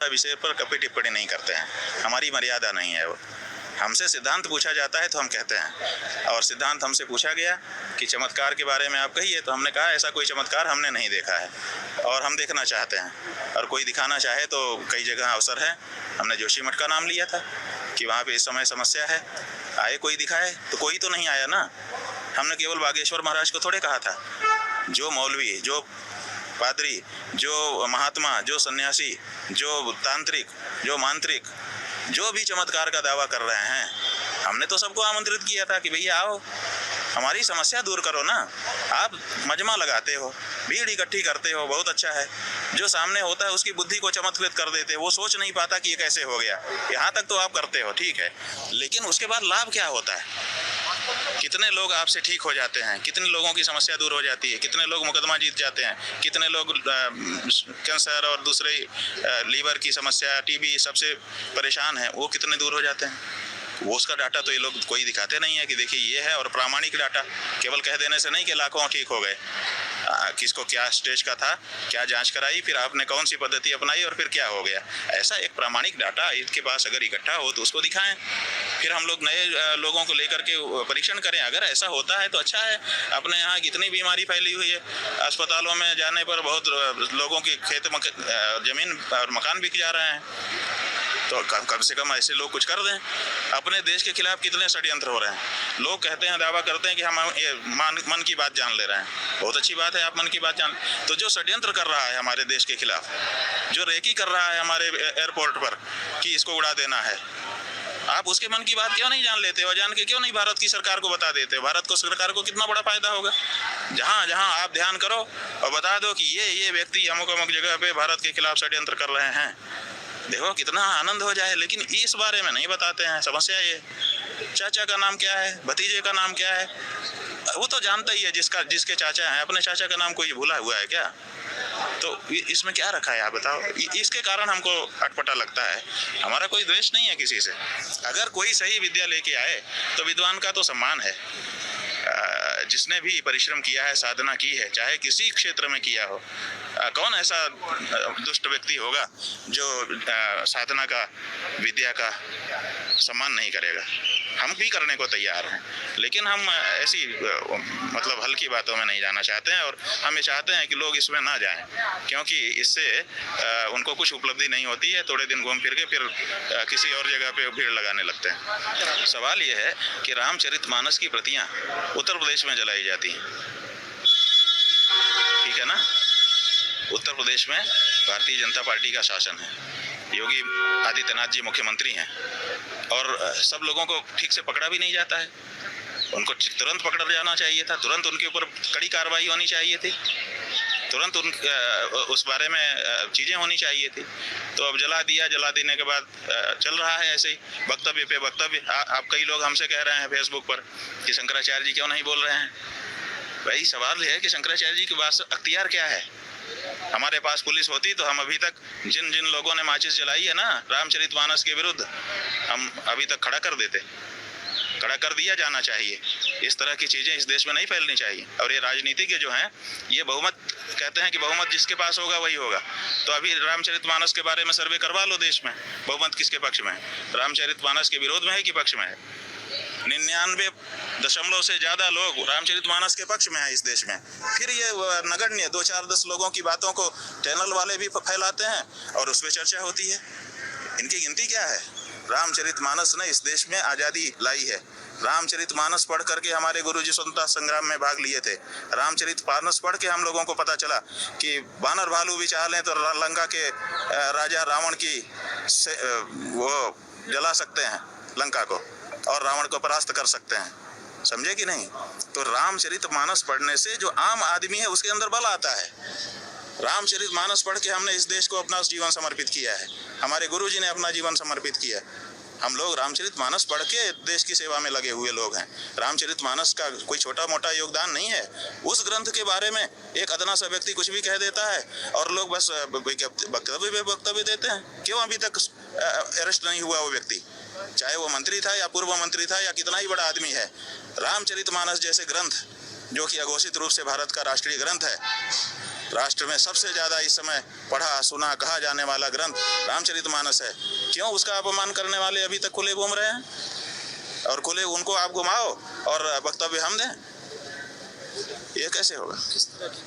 विषय पर कभी टिप्पणी नहीं करते हैं, हमारी मर्यादा नहीं है वो। हमसे सिद्धांत पूछा जाता है तो हम कहते हैं, और सिद्धांत हमसे पूछा गया कि चमत्कार के बारे में आप कहिए, तो हमने कहा ऐसा कोई चमत्कार हमने नहीं देखा है और हम देखना चाहते हैं, और कोई दिखाना चाहे तो कई जगह अवसर है। हमने जोशी मठ का नाम लिया था कि वहाँ पे इस समय समस्या है, आए कोई दिखाए, तो कोई तो नहीं आया ना। हमने केवल बागेश्वर महाराज को थोड़े कहा था। जो मौलवी, जो पादरी, जो महात्मा, जो सन्यासी, जो तांत्रिक, जो मांत्रिक, जो भी चमत्कार का दावा कर रहे हैं, हमने तो सबको आमंत्रित किया था कि भैया आओ, हमारी समस्या दूर करो ना। आप मजमा लगाते हो, भीड़ इकट्ठी करते हो, बहुत अच्छा है। जो सामने होता है उसकी बुद्धि को चमत्कृत कर देते हो, वो सोच नहीं पाता कि ये कैसे हो गया। यहाँ तक तो आप करते हो, ठीक है, लेकिन उसके बाद लाभ क्या होता है? कितने लोग आपसे ठीक हो जाते हैं, कितने लोगों की समस्या दूर हो जाती है, कितने लोग मुकदमा जीत जाते हैं, कितने लोग कैंसर और दूसरे लीवर की समस्या, टीबी सबसे परेशान हैं, वो कितने दूर हो जाते हैं। वो उसका डाटा तो ये लोग कोई दिखाते नहीं है कि देखिए ये है, और प्रामाणिक डाटा केवल कह देने से नहीं कि लाखों ठीक हो गए। किसको क्या स्टेज का था, क्या जांच कराई, फिर आपने कौन सी पद्धति अपनाई और फिर क्या हो गया। ऐसा एक प्रामाणिक डाटा इसके पास अगर इकट्ठा हो तो उसको दिखाएं, फिर हम लोग नए लोगों को लेकर के परीक्षण करें। अगर ऐसा होता है तो अच्छा है। अपने यहाँ कितनी बीमारी फैली हुई है, अस्पतालों में जाने पर बहुत लोगों की खेत जमीन और मकान बिक जा रहे हैं, तो कम से कम ऐसे लोग कुछ कर दें। अपने देश के खिलाफ कितने षड्यंत्र हो रहे हैं। लोग कहते हैं, दावा करते हैं कि हम ये मन की बात जान ले रहे हैं। बहुत अच्छी बात है, आप मन की बात जान, तो जो षड्यंत्र कर रहा है हमारे देश के खिलाफ, जो रेकी कर रहा है हमारे एयरपोर्ट पर कि इसको उड़ा देना है, आप उसके मन की बात क्यों नहीं जान लेते हो? जान के क्यों नहीं भारत की सरकार को बता देते हो? भारत को सरकार को कितना बड़ा फायदा होगा। जहाँ जहाँ आप ध्यान करो और बता दो कि ये व्यक्ति अमुक अमुक जगह पे भारत के खिलाफ षड्यंत्र कर रहे हैं, देखो कितना आनंद हो जाए। लेकिन इस बारे में नहीं बताते हैं। समस्या ये, चाचा का नाम क्या है, भतीजे का नाम क्या है, वो तो जानता ही है जिसके चाचा हैं। अपने चाचा का नाम कोई भूला हुआ है क्या? तो इसमें क्या रखा है आप बताओ। इसके कारण हमको अटपटा लगता है। हमारा कोई द्वेष नहीं है किसी से। अगर कोई सही विद्या लेके आए तो विद्वान का तो सम्मान है। जिसने भी परिश्रम किया है, साधना की है, चाहे किसी क्षेत्र में किया हो, कौन ऐसा दुष्ट व्यक्ति होगा जो साधना का, विद्या का सम्मान नहीं करेगा। हम भी करने को तैयार हैं, लेकिन हम ऐसी मतलब हल्की बातों में नहीं जाना चाहते हैं, और हम ये चाहते हैं कि लोग इसमें ना जाएं, क्योंकि इससे उनको कुछ उपलब्धि नहीं होती है। थोड़े दिन घूम फिर के फिर किसी और जगह पे भीड़ लगाने लगते हैं। सवाल ये है कि रामचरितमानस की प्रतियां उत्तर प्रदेश में जलाई जाती हैं, ठीक है ना। उत्तर प्रदेश में भारतीय जनता पार्टी का शासन है, योगी आदित्यनाथ जी मुख्यमंत्री हैं, और सब लोगों को ठीक से पकड़ा भी नहीं जाता है। उनको तुरंत पकड़ा जाना चाहिए था, तुरंत उनके ऊपर कड़ी कार्रवाई होनी चाहिए थी, तुरंत उस बारे में चीज़ें होनी चाहिए थी। तो अब जला दिया, जला देने के बाद चल रहा है ऐसे ही वक्तव्य पे वक्तव्य। आप कई लोग हमसे कह रहे हैं फेसबुक पर कि शंकराचार्य जी क्यों नहीं बोल रहे हैं। भाई सवाल है कि शंकराचार्य जी के पास अख्तियार क्या है। हमारे पास पुलिस होती तो हम अभी तक जिन जिन लोगों ने माचिस जलाई है ना रामचरितमानस के विरुद्ध, हम अभी तक खड़ा कर देते, खड़ा कर दिया जाना चाहिए। इस तरह की चीज़ें इस देश में नहीं फैलनी चाहिए। और ये राजनीतिज्ञ जो हैं, ये बहुमत कहते हैं कि बहुमत जिसके पास होगा वही होगा। तो अभी रामचरितमानस के बारे में सर्वे करवा लो देश में, बहुमत किसके पक्ष में है, रामचरितमानस के विरोध में है कि पक्ष में है। 99% से ज़्यादा लोग रामचरितमानस के पक्ष में है इस देश में। फिर ये नगण्य 2-4-10 लोगों की बातों को चैनल वाले भी फैलाते हैं और उस पर चर्चा होती है। इनकी गिनती क्या है? रामचरितमानस ने इस देश में आज़ादी लाई है। रामचरितमानस पढ़ करके हमारे गुरुजी स्वतंत्रता संग्राम में भाग लिए थे। रामचरितमानस पढ़ के हम लोगों को पता चला कि बानर भालू भी चाह लें तो लंका के राजा रावण की वो जला सकते हैं लंका को, और रावण को परास्त कर सकते हैं। समझे कि नहीं? तो रामचरितमानस पढ़ने से जो आम आदमी है उसके अंदर बल आता है। रामचरितमानस पढ़ के हमने इस देश को अपना जीवन समर्पित किया है, हमारे गुरुजी ने अपना जीवन समर्पित किया। हम लोग रामचरितमानस पढ़ के देश की सेवा में लगे हुए लोग हैं। रामचरितमानस का कोई छोटा मोटा योगदान नहीं है। उस ग्रंथ के बारे में एक अदना सा व्यक्ति कुछ भी कह देता है और लोग बस वक्तव्य देते हैं। क्यों अभी तक अरेस्ट नहीं हुआ वो व्यक्ति, चाहे वो मंत्री था या पूर्व मंत्री था या कितना ही बड़ा आदमी है। रामचरितमानस जैसे ग्रंथ जो कि अघोषित रूप से भारत का राष्ट्रीय ग्रंथ है, राष्ट्र में सबसे ज़्यादा इस समय पढ़ा सुना कहा जाने वाला ग्रंथ रामचरितमानस है, क्यों उसका अपमान करने वाले अभी तक खुले घूम रहे हैं? और खुले उनको आप घुमाओ और वक्तव्य हम दें, ये कैसे होगा?